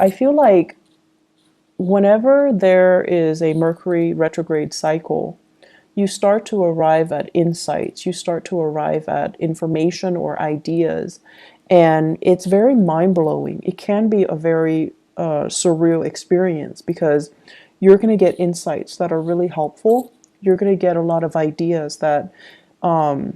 I feel like whenever there is a Mercury retrograde cycle, you start to arrive at insights, you start to arrive at information or ideas, and it's very mind blowing. It can be a very surreal experience because you're going to get insights that are really helpful. You're going to get a lot of ideas that are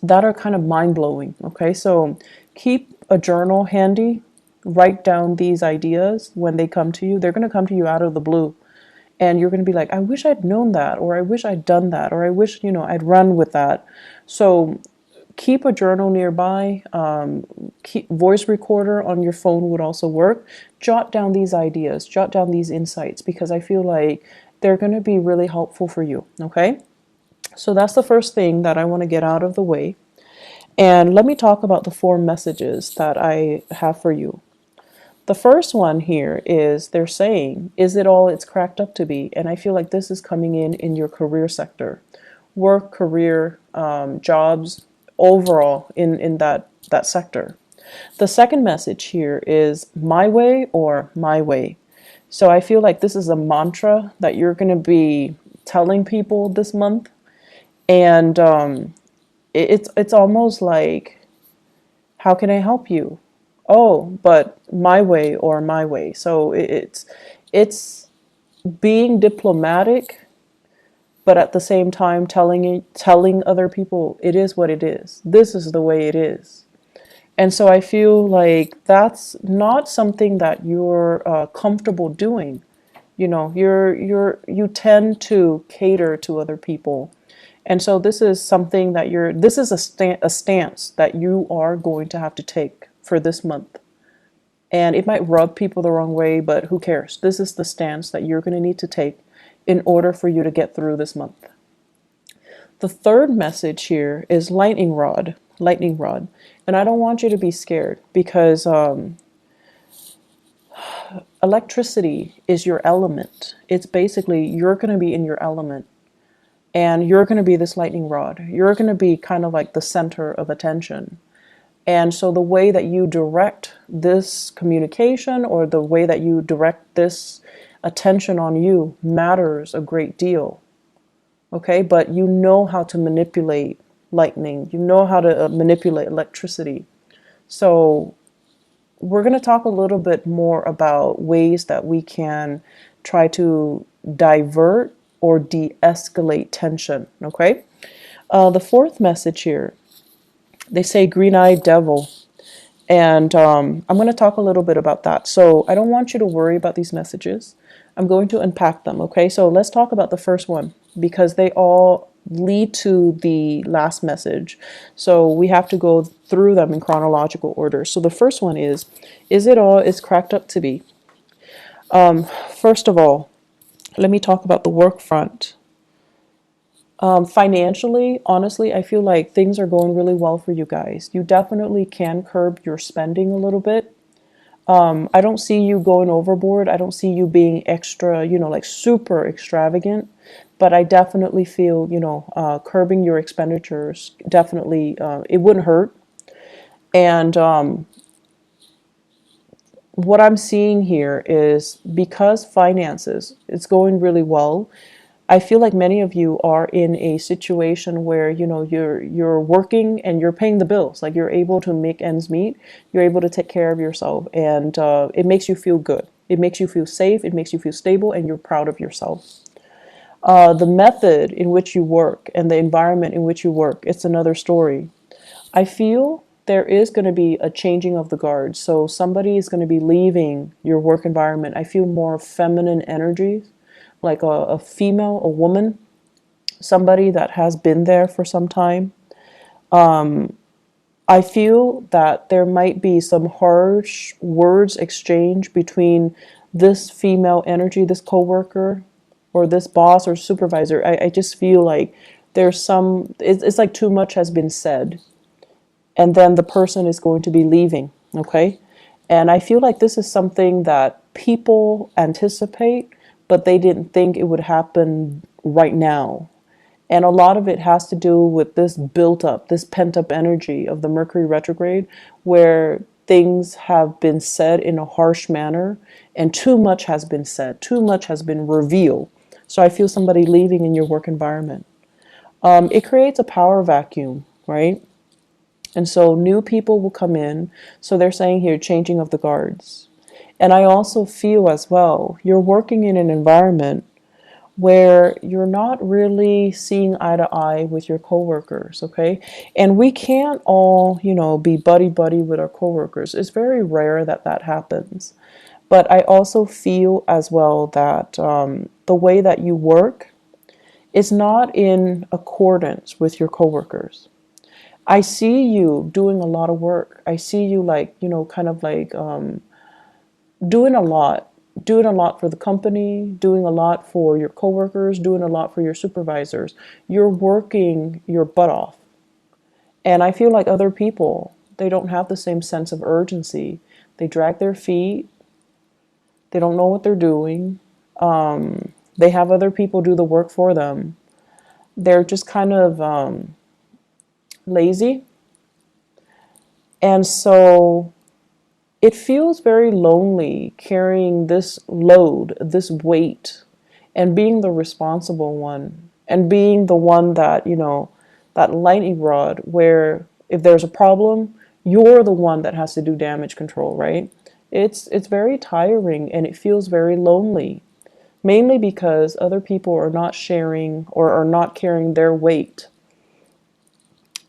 kind of mind blowing. Okay, so keep a journal handy, write down these ideas when they come to you. They're going to come to you out of the blue. And you're going to be like, I wish I'd known that, or I wish I'd done that, or I wish, I'd run with that. So keep a journal nearby. Keep voice recorder on your phone would also work. Jot down these ideas, jot down these insights, because I feel like they're going to be really helpful for you. Okay. So that's the first thing that I want to get out of the way. And let me talk about the 4 messages that I have for you. The first one here is they're saying, is it all it's cracked up to be? And I feel like this is coming in your career sector, work, career, jobs, overall in that sector. The second message here is my way or my way. So I feel like this is a mantra that you're going to be telling people this month. And it's almost like, how can I help you? Oh, but my way or my way. So it's being diplomatic, but at the same time telling other people it is what it is. This is the way it is. And so I feel like that's not something that you're comfortable doing. You tend to cater to other people. And so this is something that this is a stance that you are going to have to take for this month. And it might rub people the wrong way, but who cares? This is the stance that you're going to need to take in order for you to get through this month. The third message here is lightning rod, lightning rod. And I don't want you to be scared because electricity is your element. It's basically, you're going to be in your element. And you're going to be this lightning rod. You're going to be kind of like the center of attention. And so the way that you direct this communication or the way that you direct this attention on you matters a great deal. Okay, but you know how to manipulate lightning. You know how to manipulate electricity. So we're going to talk a little bit more about ways that we can try to divert or de-escalate tension, okay? The fourth message here, they say green-eyed devil. And I'm going to talk a little bit about that. So I don't want you to worry about these messages. I'm going to unpack them, okay? So let's talk about the first one because they all lead to the last message. So we have to go through them in chronological order. So the first one is it all is cracked up to be? First of all, let me talk about the work front. Financially, honestly, I feel like things are going really well for you guys. You definitely can curb your spending a little bit. I don't see you going overboard. I don't see you being extra, like super extravagant. But I definitely feel, curbing your expenditures, definitely, it wouldn't hurt. And what I'm seeing here is because finances, it's going really well. I feel like many of you are in a situation where you're working and you're paying the bills. Like you're able to make ends meet. You're able to take care of yourself, and it makes you feel good. It makes you feel safe. It makes you feel stable, and you're proud of yourself. The method in which you work and the environment in which you work, it's another story. I feel there is going to be a changing of the guard. So somebody is going to be leaving your work environment. I feel more feminine energies, like a female, a woman, somebody that has been there for some time. I feel that there might be some harsh words exchanged between this female energy, this coworker, or this boss or supervisor. I just feel like it's like too much has been said. And then the person is going to be leaving, okay? And I feel like this is something that people anticipate, but they didn't think it would happen right now. And a lot of it has to do with this built up, this pent up energy of the Mercury retrograde, where things have been said in a harsh manner, and too much has been said, too much has been revealed. So I feel somebody leaving in your work environment. It creates a power vacuum, right? And so new people will come in. So they're saying here, changing of the guards. And I also feel as well, you're working in an environment where you're not really seeing eye to eye with your coworkers, okay? And we can't all, be buddy buddy with our coworkers. It's very rare that that happens. But I also feel as well that the way that you work is not in accordance with your coworkers. I see you doing a lot of work. I see you like, kind of like doing a lot, for the company, doing a lot for your coworkers, doing a lot for your supervisors. You're working your butt off. And I feel like other people, they don't have the same sense of urgency. They drag their feet. They don't know what they're doing. They have other people do the work for them. They're just kind of lazy. And so it feels very lonely carrying this load, this weight, and being the responsible one, and being the one that, that lightning rod where if there's a problem, you're the one that has to do damage control, right? It's very tiring and it feels very lonely, mainly because other people are not sharing or are not carrying their weight.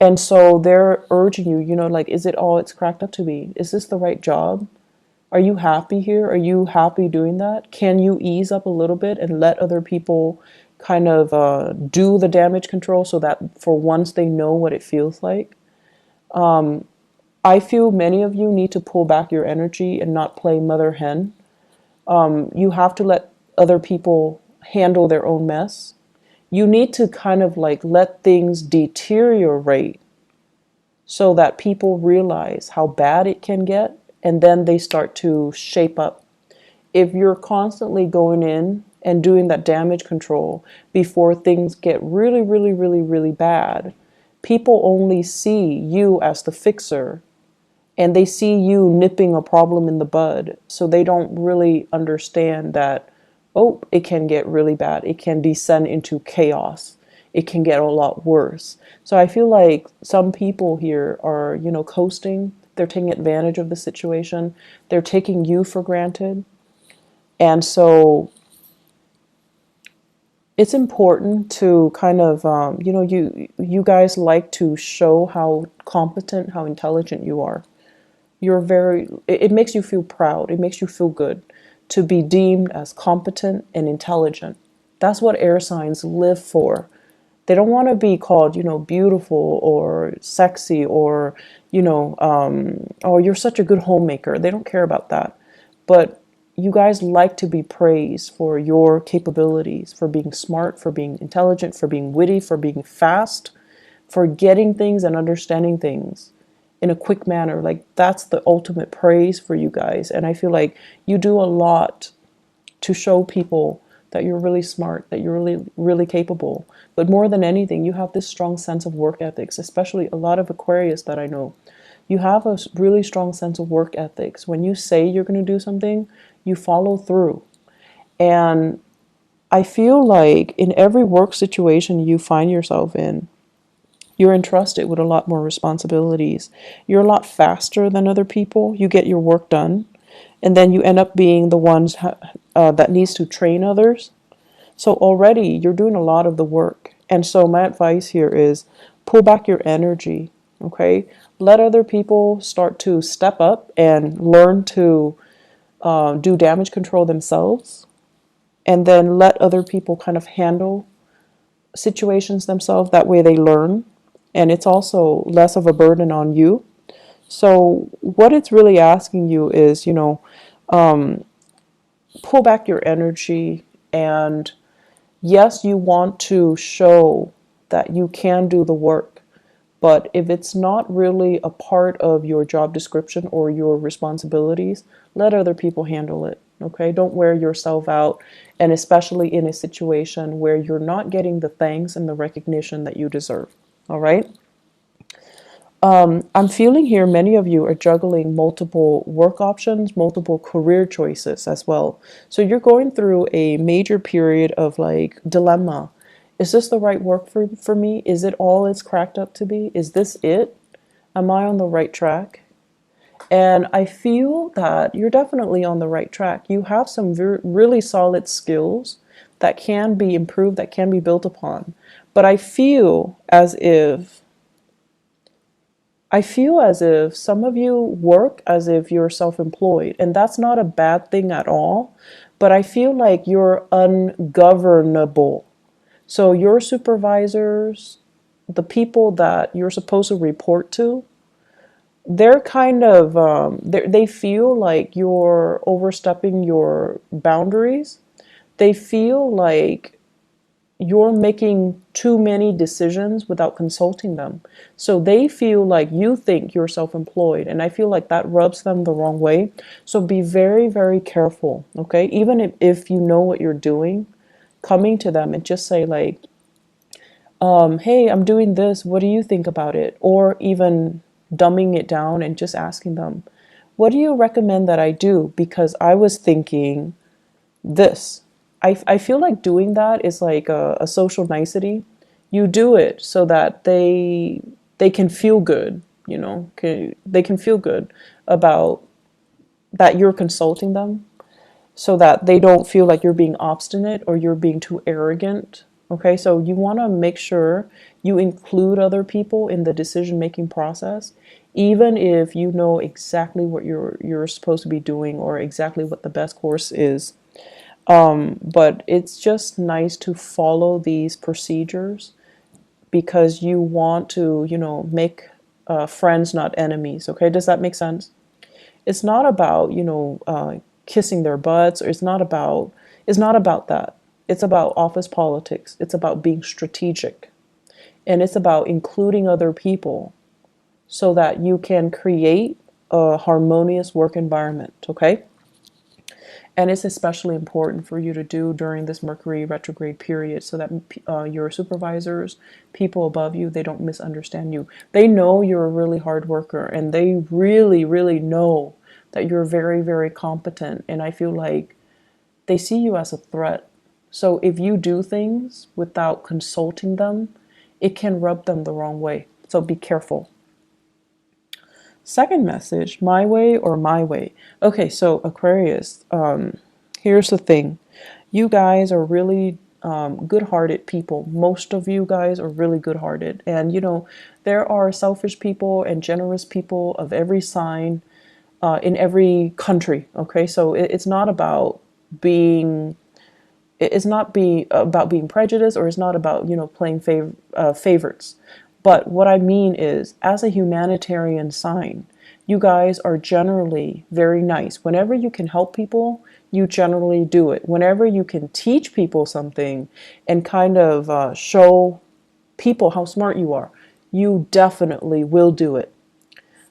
And so they're urging you, like, is it all it's cracked up to be? Is this the right job? Are you happy here? Are you happy doing that? Can you ease up a little bit and let other people kind of do the damage control so that for once they know what it feels like? I feel many of you need to pull back your energy and not play mother hen. You have to let other people handle their own mess. You need to kind of like let things deteriorate so that people realize how bad it can get, and then they start to shape up. If you're constantly going in and doing that damage control before things get really, really, really, really bad, people only see you as the fixer, and they see you nipping a problem in the bud. So they don't really understand that, oh, it can get really bad. It can descend into chaos. It can get a lot worse. So I feel like some people here are, coasting. They're taking advantage of the situation. They're taking you for granted. And so it's important to kind of, you guys like to show how competent, how intelligent you are. It makes you feel proud. It makes you feel good to be deemed as competent and intelligent. That's what air signs live for. They don't want to be called, beautiful or sexy or, oh, you're such a good homemaker. They don't care about that. But you guys like to be praised for your capabilities, for being smart, for being intelligent, for being witty, for being fast, for getting things and understanding things in a quick manner. Like that's the ultimate praise for you guys. And I feel like you do a lot to show people that you're really smart, that you're really, really capable. But more than anything, you have this strong sense of work ethics, especially a lot of Aquarius that I know. You have a really strong sense of work ethics. When you say you're going to do something, you follow through. And I feel like in every work situation you find yourself in, you're entrusted with a lot more responsibilities. You're a lot faster than other people. You get your work done. And then you end up being the ones that needs to train others. So already you're doing a lot of the work. And so my advice here is pull back your energy, okay? Let other people start to step up and learn to do damage control themselves. And then let other people kind of handle situations themselves. That way they learn. And it's also less of a burden on you. So what it's really asking you is, pull back your energy. And yes, you want to show that you can do the work. But if it's not really a part of your job description or your responsibilities, let other people handle it. Okay? Don't wear yourself out. And especially in a situation where you're not getting the thanks and the recognition that you deserve. All right? I'm feeling here many of you are juggling multiple work options, multiple career choices as well. So you're going through a major period of like dilemma. Is this the right work for me? Is it all it's cracked up to be? Is this it? Am I on the right track? And I feel that you're definitely on the right track. You have some really solid skills that can be improved, that can be built upon. But I feel as if some of you work as if you're self-employed, and that's not a bad thing at all. But I feel like you're ungovernable. So your supervisors, the people that you're supposed to report to, they're kind of they feel like you're overstepping your boundaries. They feel like you're making too many decisions without consulting them. So they feel like you think you're self-employed, and I feel like that rubs them the wrong way. So be very, very careful, okay? Even if you know what you're doing, coming to them and just say like, hey, I'm doing this. What do you think about it? Or even dumbing it down and just asking them, what do you recommend that I do? Because I was thinking this. I feel like doing that is like a social nicety. You do it so that they can feel good, you know, they can feel good about that you're consulting them, so that they don't feel like you're being obstinate or you're being too arrogant. Okay, so you want to make sure you include other people in the decision making process, even if you know exactly what you're supposed to be doing or exactly what the best course is. But it's just nice to follow these procedures because you want to, you know, make friends, not enemies. Okay, does that make sense? It's not about, you know, kissing their butts, or it's not about that. It's about office politics. It's about being strategic, and it's about including other people so that you can create a harmonious work environment. Okay. And it's especially important for you to do during this Mercury retrograde period so that your supervisors, people above you, they don't misunderstand you. They know you're a really hard worker, and they really, really know that you're very, very competent. And I feel like they see you as a threat. So if you do things without consulting them, it can rub them the wrong way. So be careful. Second message, my way or my way. Okay, so Aquarius, here's the thing. You guys are really good-hearted people. Most of you guys are really good-hearted. And, you know, there are selfish people and generous people of every sign in every country. Okay, so it's not about being about being prejudiced, or it's not about, you know, playing favorites. But what I mean is, as a humanitarian sign, you guys are generally very nice. Whenever you can help people, you generally do it. Whenever you can teach people something and kind of show people how smart you are, you definitely will do it.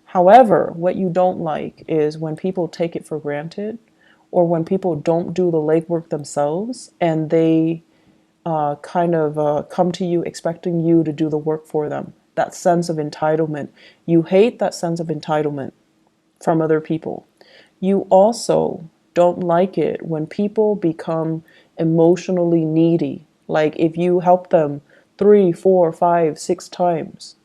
However, what you don't like is when people take it for granted, or when people don't do the legwork themselves and they come to you expecting you to do the work for them. That sense of entitlement. You hate that sense of entitlement from other people. You also don't like it when people become emotionally needy. Like if you help them 3, 4, 5, 6 times,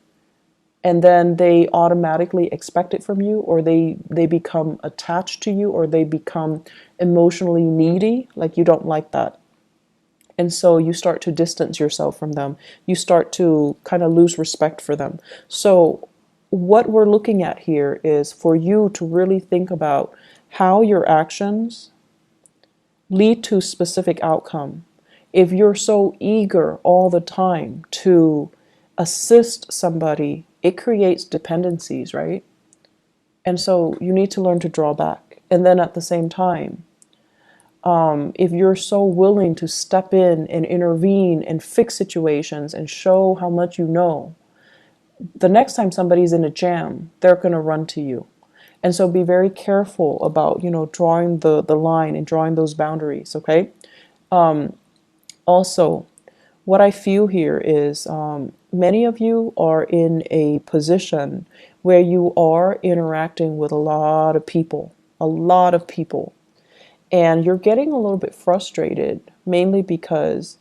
and then they automatically expect it from you, or they become attached to you, or they become emotionally needy. Like you don't like that. And so you start to distance yourself from them. You start to kind of lose respect for them. So what we're looking at here is for you to really think about how your actions lead to specific outcome. If you're so eager all the time to assist somebody, it creates dependencies, right? And so you need to learn to draw back. And then at the same time, if you're so willing to step in and intervene and fix situations and show how much you know, the next time somebody's in a jam, they're going to run to you. And so be very careful about, you know, drawing the line and drawing those boundaries, okay? Also, what I feel here is many of you are in a position where you are interacting with a lot of people, a lot of people, and you're getting a little bit frustrated, mainly because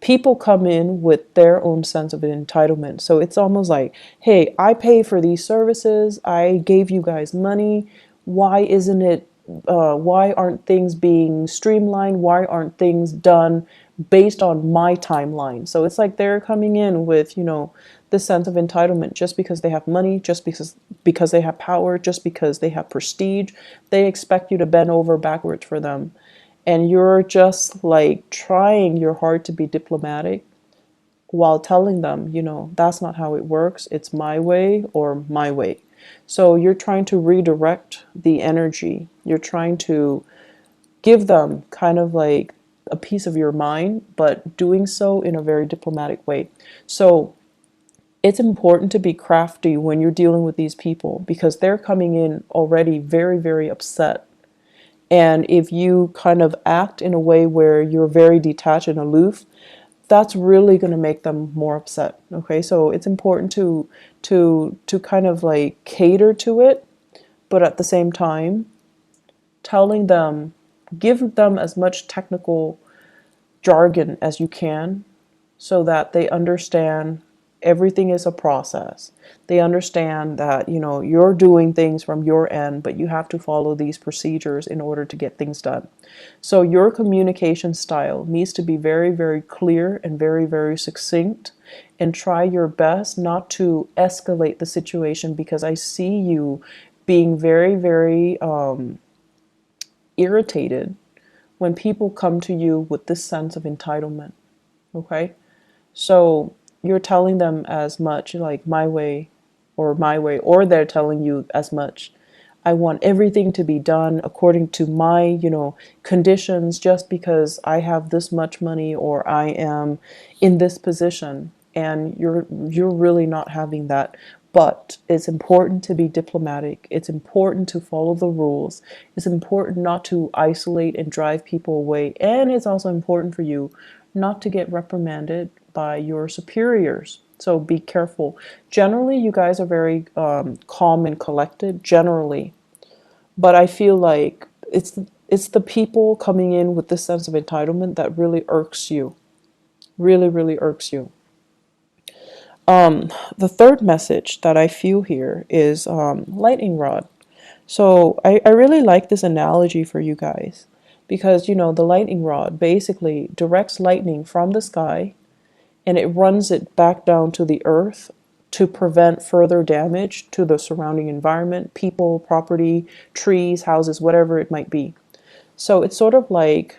people come in with their own sense of entitlement. So it's almost like, hey, I pay for these services, I gave you guys money. Why isn't it, why aren't things being streamlined? Why aren't things done based on my timeline? So it's like they're coming in with, this sense of entitlement just because they have money, just because they have power, just because they have prestige. They expect you to bend over backwards for them. And you're just like trying your hard to be diplomatic while telling them, that's not how it works. It's my way or my way. So you're trying to redirect the energy. You're trying to give them kind of like a piece of your mind, but doing so in a very diplomatic way. So it's important to be crafty when you're dealing with these people because they're coming in already very, very upset. And if you kind of act in a way where you're very detached and aloof, that's really going to make them more upset. Okay, so it's important to kind of like cater to it, but at the same time, telling them, give them as much technical jargon as you can so that they understand everything is a process. They understand that, you're doing things from your end, but you have to follow these procedures in order to get things done. So your communication style needs to be very, very clear and very, very succinct, and try your best not to escalate the situation because I see you being very, very irritated when people come to you with this sense of entitlement. Okay? So you're telling them as much like my way, or they're telling you as much. I want everything to be done according to my, conditions just because I have this much money or I am in this position. And you're really not having that. But it's important to be diplomatic. It's important to follow the rules. It's important not to isolate and drive people away. And it's also important for you not to get reprimanded by your superiors. So be careful. Generally, you guys are very calm and collected, generally. But I feel like it's the people coming in with this sense of entitlement that really irks you. Really, really irks you. The third message that I feel here is lightning rod. So I really like this analogy for you guys because, the lightning rod basically directs lightning from the sky and it runs it back down to the earth to prevent further damage to the surrounding environment, people, property, trees, houses, whatever it might be. So it's sort of like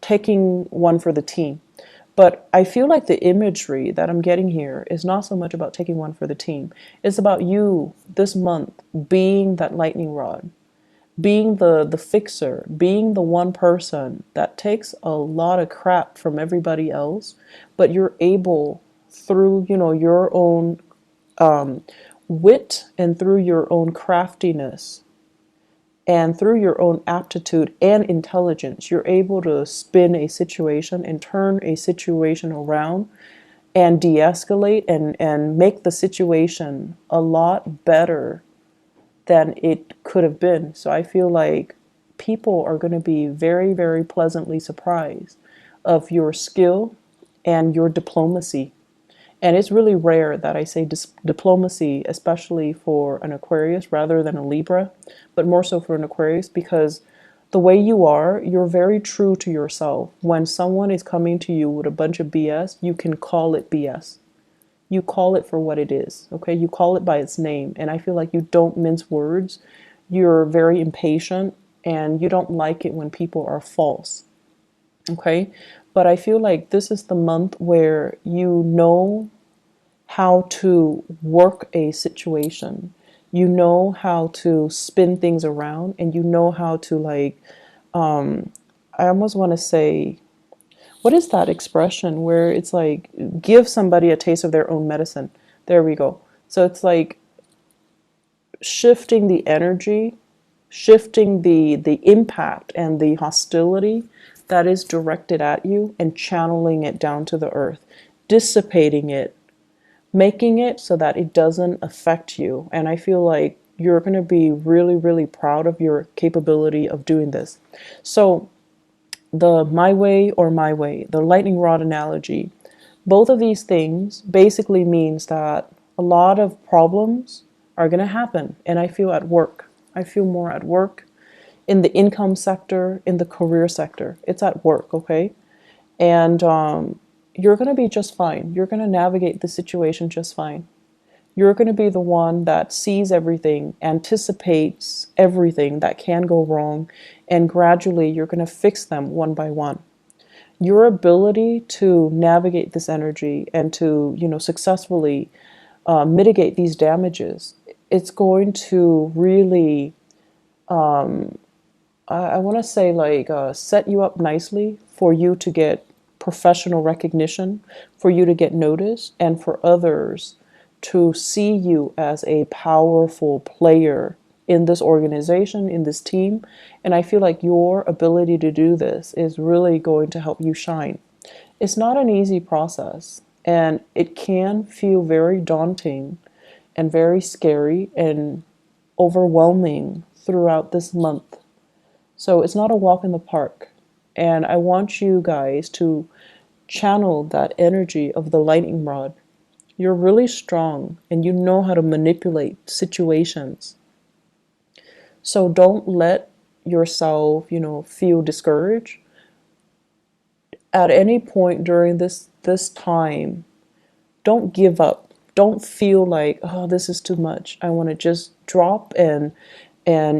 taking one for the team. But I feel like the imagery that I'm getting here is not so much about taking one for the team. It's about you this month being that lightning rod, being the fixer, being the one person that takes a lot of crap from everybody else, but you're able through, your own wit and through your own craftiness and through your own aptitude and intelligence, you're able to spin a situation and turn a situation around and de-escalate and make the situation a lot better than it could have been. So I feel like people are going to be very, very pleasantly surprised of your skill and your diplomacy. And it's really rare that I say diplomacy, especially for an Aquarius rather than a Libra, but more so for an Aquarius because the way you are, you're very true to yourself. When someone is coming to you with a bunch of BS, you can call it BS. You call it for what it is, okay? You call it by its name. And I feel like you don't mince words. You're very impatient and you don't like it when people are false, okay? But I feel like this is the month where you know how to work a situation. You know how to spin things around and you know how to I almost want to say, what is that expression where it's like give somebody a taste of their own medicine? There we go. So it's like shifting the energy, shifting the impact and the hostility that is directed at you and channeling it down to the earth, dissipating it making it so that it doesn't affect you. And I feel like you're going to be really, really proud of your capability of doing this. So the my way or my way, the lightning rod analogy, both of these things basically means that a lot of problems are going to happen. And I feel at work. I feel more at work in the income sector, in the career sector. It's at work, okay? And you're going to be just fine. You're going to navigate the situation just fine. You're going to be the one that sees everything, anticipates everything that can go wrong, and gradually you're going to fix them one by one. Your ability to navigate this energy and to, successfully mitigate these damages, it's going to really, I want to say, like, set you up nicely for you to get professional recognition, for you to get noticed, and for others to see you as a powerful player in this organization, in this team. And I feel like your ability to do this is really going to help you shine. It's not an easy process, and it can feel very daunting and very scary and overwhelming throughout this month. So it's not a walk in the park. And I want you guys to channel that energy of the lightning rod. You're really strong and you know how to manipulate situations. So don't let yourself, feel discouraged. At any point during this time, don't give up. Don't feel like, oh, this is too much. I want to just drop and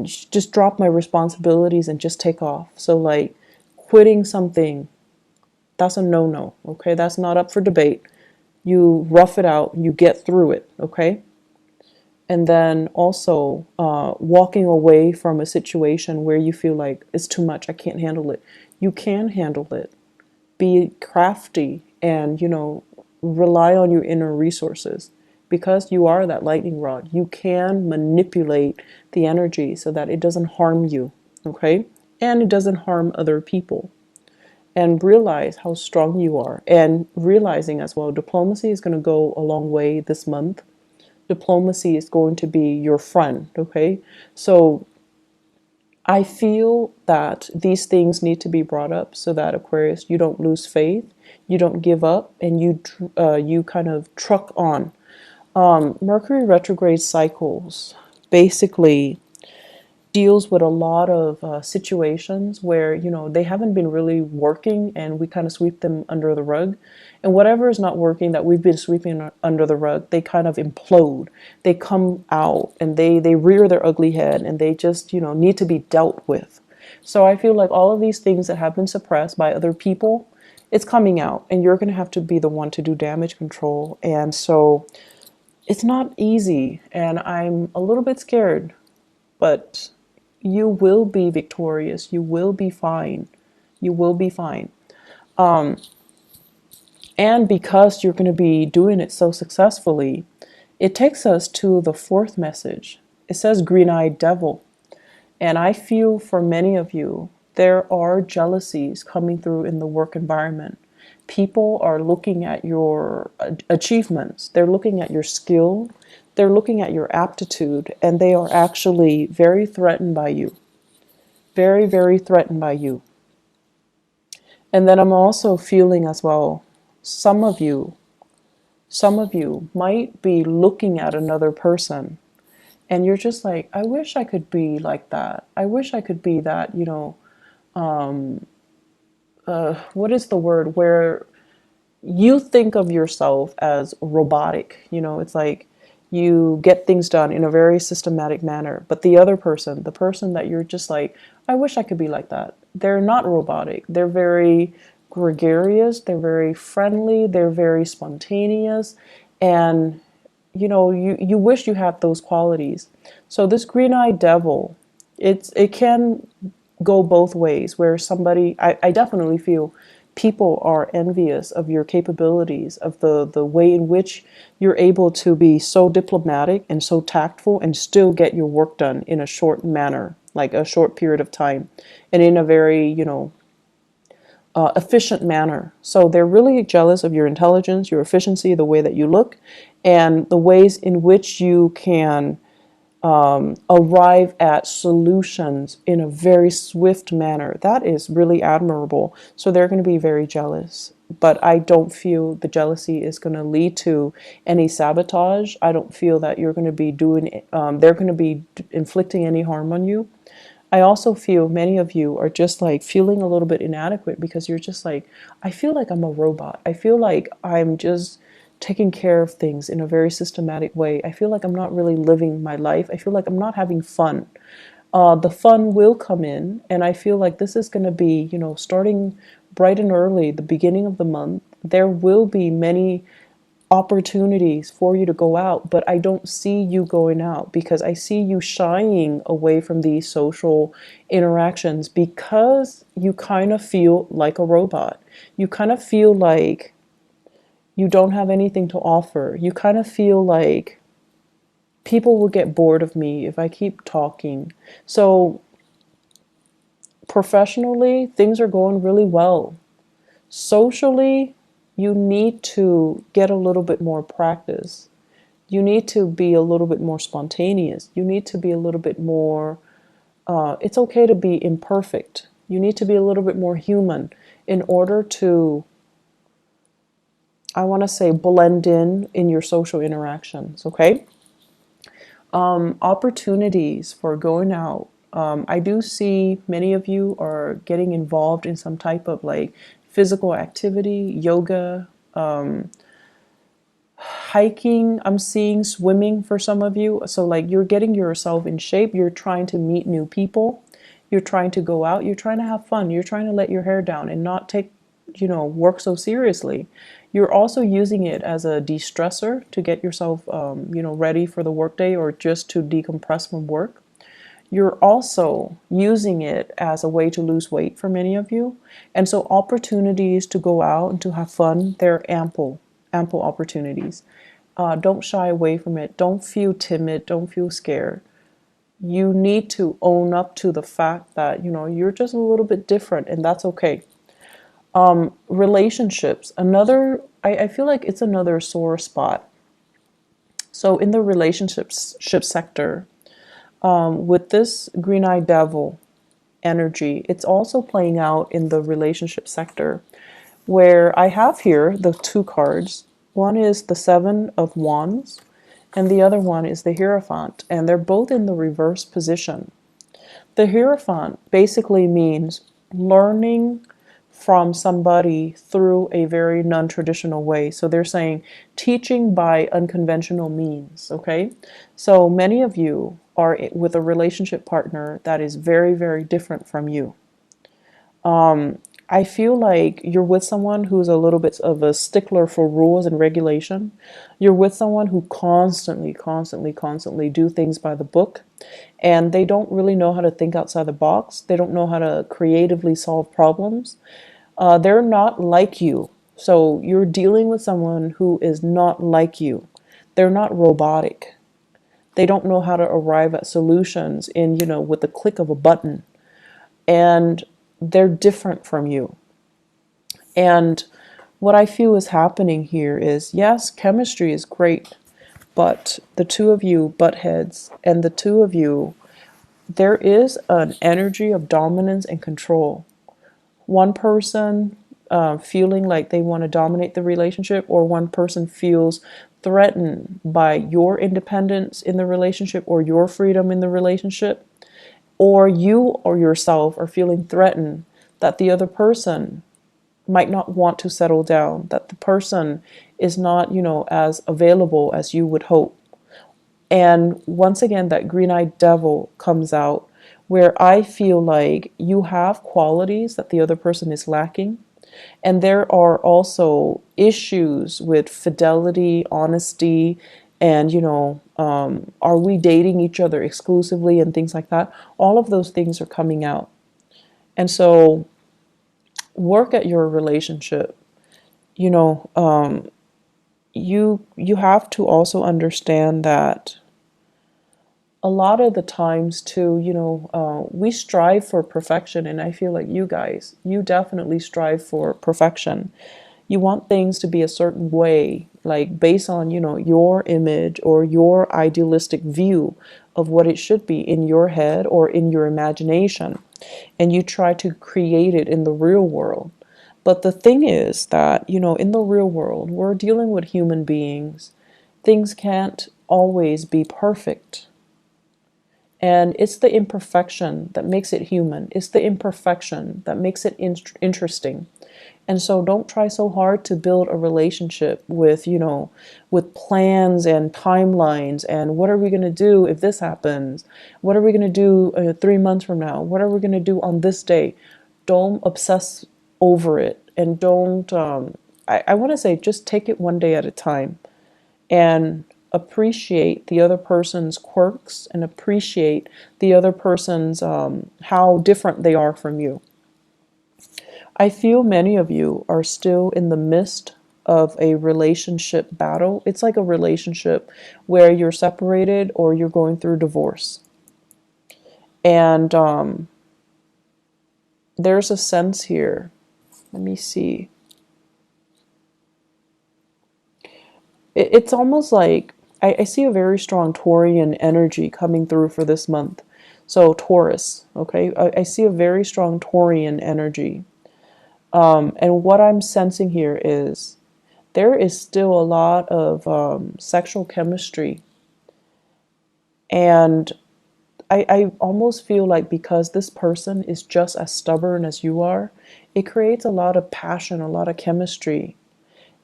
just drop my responsibilities and just take off. So like quitting something, that's a no-no, okay? That's not up for debate. You rough it out, you get through it, okay? And then also walking away from a situation where you feel like it's too much, I can't handle it. You can handle it. Be crafty and, rely on your inner resources. Because you are that lightning rod, you can manipulate the energy so that it doesn't harm you, okay? And it doesn't harm other people. And realize how strong you are. And realizing as well, diplomacy is going to go a long way this month. Diplomacy is going to be your friend, okay? So I feel that these things need to be brought up so that, Aquarius, you don't lose faith, you don't give up, and you kind of truck on. Mercury retrograde cycles basically deals with a lot of situations where, they haven't been really working and we kind of sweep them under the rug. And whatever is not working that we've been sweeping under the rug, they kind of implode. They come out and they rear their ugly head and they just, need to be dealt with. So I feel like all of these things that have been suppressed by other people, it's coming out and you're going to have to be the one to do damage control. And so it's not easy and I'm a little bit scared, but you will be victorious. You will be fine. You will be fine. And because you're going to be doing it so successfully, it takes us to the fourth message. It says green-eyed devil. And I feel for many of you, there are jealousies coming through in the work environment. People are looking at your achievements. They're looking at your skill. They're looking at your aptitude, and they are actually very threatened by you. Very, very threatened by you. And then I'm also feeling as well, some of you might be looking at another person and you're just like, I wish I could be like that. I wish I could be that, what is the word where you think of yourself as robotic, it's like you get things done in a very systematic manner, but the other person, the person that you're just like, I wish I could be like that. They're not robotic. They're very gregarious, they're very friendly, they're very spontaneous, and you wish you had those qualities. So this green-eyed devil, it can go both ways, where somebody, I definitely feel people are envious of your capabilities, of the way in which you're able to be so diplomatic and so tactful and still get your work done in a short manner, like a short period of time, and in a very, efficient manner. So they're really jealous of your intelligence, your efficiency, the way that you look, and the ways in which you can arrive at solutions in a very swift manner. That is really admirable. So they're going to be very jealous. But I don't feel the jealousy is going to lead to any sabotage. I don't feel that you're going to be doing, they're going to be inflicting any harm on you. I also feel many of you are just like feeling a little bit inadequate because you're just like, I feel like I'm a robot. I feel like I'm just taking care of things in a very systematic way. I feel like I'm not really living my life. I feel like I'm not having fun. The fun will come in, and I feel like this is going to be, starting bright and early, the beginning of the month. There will be many opportunities for you to go out, but I don't see you going out because I see you shying away from these social interactions because you kind of feel like a robot. You kind of feel like you don't have anything to offer. You kind of feel like people will get bored of me if I keep talking. So professionally, things are going really well. Socially, you need to get a little bit more practice. You need to be a little bit more spontaneous. You need to be a little bit more, it's okay to be imperfect. You need to be a little bit more human in order to, I want to say, blend in your social interactions, okay? Opportunities for going out. I do see many of you are getting involved in some type of like physical activity, yoga, hiking. I'm seeing swimming for some of you. So like you're getting yourself in shape. You're trying to meet new people. You're trying to go out. You're trying to have fun. You're trying to let your hair down and not take, work so seriously. You're also using it as a de-stressor to get yourself, ready for the workday or just to decompress from work. You're also using it as a way to lose weight for many of you. And so opportunities to go out and to have fun, they're ample opportunities. Don't shy away from it. Don't feel timid. Don't feel scared. You need to own up to the fact that, you're just a little bit different, and that's okay. Relationships, I feel like it's another sore spot. So in the relationships sector, with this green-eyed devil energy, it's also playing out in the relationship sector, where I have here the two cards. One is the Seven of Wands, and the other one is the Hierophant, and they're both in the reverse position. The Hierophant basically means learning from somebody through a very non-traditional way. So they're saying teaching by unconventional means, okay? So many of you are with a relationship partner that is very, very different from you. I feel like you're with someone who's a little bit of a stickler for rules and regulation. You're with someone who constantly do things by the book, and they don't really know how to think outside the box. They don't know how to creatively solve problems. They're not like you. So you're dealing with someone who is not like you. They're not robotic. They don't know how to arrive at solutions with the click of a button. And they're different from you. And what I feel is happening here is, yes, chemistry is great, but the two of you butt heads, and the two of you, there is an energy of dominance and control. One person feeling like they want to dominate the relationship, or one person feels threatened by your independence in the relationship or your freedom in the relationship, or you or yourself are feeling threatened that the other person might not want to settle down, that the person is not, as available as you would hope. And once again, that green-eyed devil comes out, where I feel like you have qualities that the other person is lacking. And there are also issues with fidelity, honesty, and, are we dating each other exclusively and things like that. All of those things are coming out. And so work at your relationship. You have to also understand that a lot of the times too, we strive for perfection, and I feel like you guys, you definitely strive for perfection. You want things to be a certain way, like based on, your image or your idealistic view of what it should be in your head or in your imagination. And you try to create it in the real world. But the thing is that, in the real world, we're dealing with human beings. Things can't always be perfect. And it's the imperfection that makes it human. It's the imperfection that makes it interesting. And so don't try so hard to build a relationship with plans and timelines and what are we going to do if this happens? What are we going to do 3 months from now? What are we going to do on this day? Don't obsess over it, and don't, I want to say, just take it one day at a time and appreciate the other person's quirks and appreciate the other person's, how different they are from you. I feel many of you are still in the midst of a relationship battle. It's like a relationship where you're separated or you're going through divorce. And there's a sense here. Let me see. It's almost like I see a very strong Taurian energy coming through for this month. So Taurus, okay? I see a very strong Taurian energy. And what I'm sensing here is there is still a lot of sexual chemistry. And I almost feel like because this person is just as stubborn as you are, it creates a lot of passion, a lot of chemistry.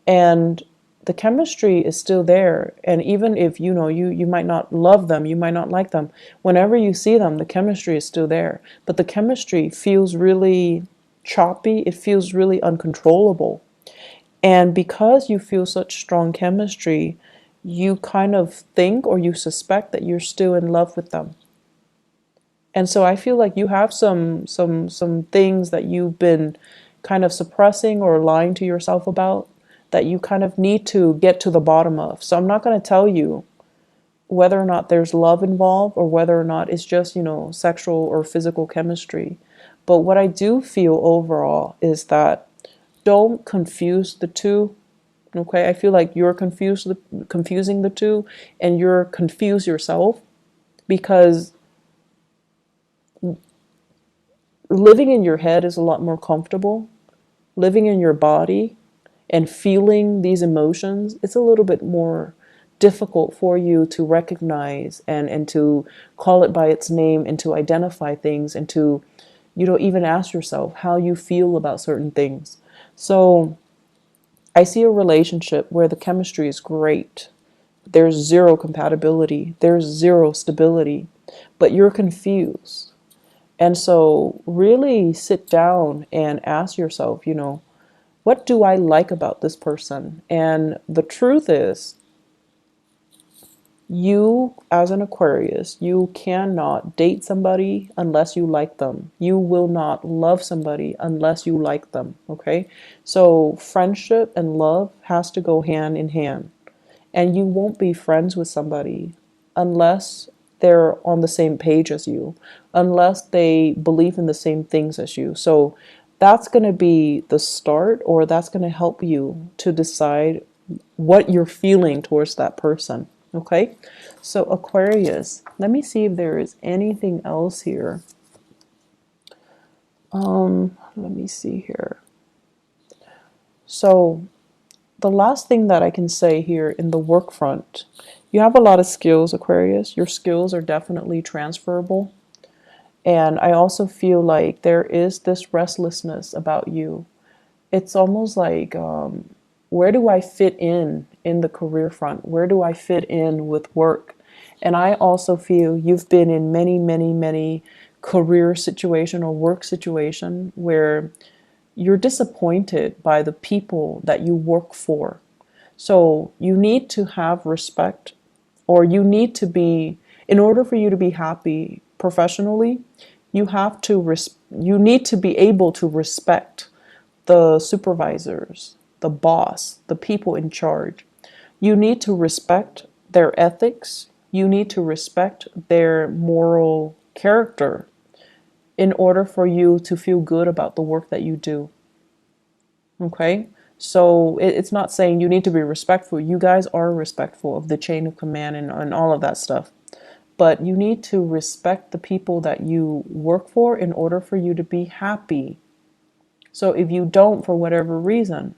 And the chemistry is still there. And even if you might not love them, you might not like them, whenever you see them, the chemistry is still there. But the chemistry feels really choppy, it feels really uncontrollable. And because you feel such strong chemistry, you kind of think or you suspect that you're still in love with them. And so I feel like you have some things that you've been kind of suppressing or lying to yourself about that you kind of need to get to the bottom of. So I'm not going to tell you whether or not there's love involved or whether or not it's just, sexual or physical chemistry. But what I do feel overall is that don't confuse the two. Okay, I feel like you're confusing the two, and you're confused yourself because living in your head is a lot more comfortable. Living in your body and feeling these emotions, it's a little bit more difficult for you to recognize and to call it by its name and to identify things and to, even ask yourself how you feel about certain things. So I see a relationship where the chemistry is great. There's zero compatibility. There's zero stability, but you're confused. And so really sit down and ask yourself, what do I like about this person? And the truth is, you, as an Aquarius, you cannot date somebody unless you like them. You will not love somebody unless you like them, okay? So friendship and love has to go hand in hand. And you won't be friends with somebody unless they're on the same page as you, unless they believe in the same things as you. So that's going to be the start, or that's going to help you to decide what you're feeling towards that person. Okay, so Aquarius, let me see if there is anything else here. Let me see here. So the last thing that I can say here in the work front, you have a lot of skills, Aquarius. Your skills are definitely transferable. And I also feel like there is this restlessness about you. It's almost like, where do I fit in the career front? Where do I fit in with work? And I also feel you've been in many, many, many career situation or work situation where you're disappointed by the people that you work for. So you need to have respect, or you need to be, in order for you to be happy professionally, you need to be able to respect the supervisors, the boss, the people in charge. You need to respect their ethics. You need to respect their moral character in order for you to feel good about the work that you do. Okay? So it's not saying you need to be respectful. You guys are respectful of the chain of command and all of that stuff. But you need to respect the people that you work for in order for you to be happy. So if you don't, for whatever reason,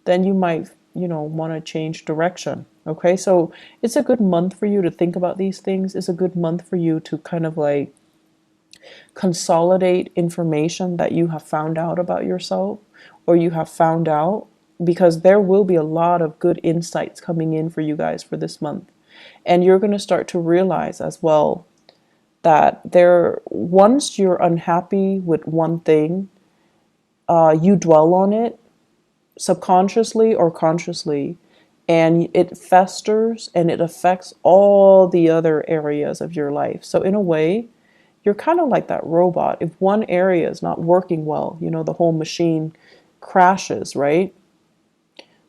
then you might, want to change direction. Okay, so it's a good month for you to think about these things. It's a good month for you to kind of like consolidate information that you have found out about yourself or you have found out, because there will be a lot of good insights coming in for you guys for this month. And you're going to start to realize as well that once you're unhappy with one thing, you dwell on it subconsciously or consciously, and it festers and it affects all the other areas of your life. So in a way, you're kind of like that robot. If one area is not working well, the whole machine crashes, right?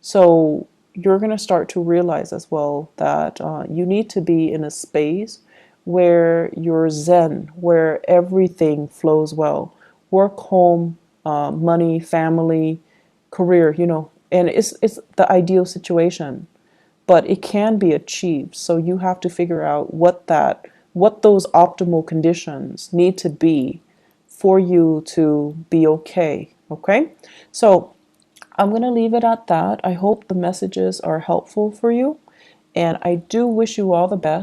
So you're going to start to realize as well that you need to be in a space where you're zen, where everything flows well. Work, home, money, family, career, and it's the ideal situation, but it can be achieved. So you have to figure out what those optimal conditions need to be for you to be okay. Okay, so I'm going to leave it at that. I hope the messages are helpful for you, and I do wish you all the best.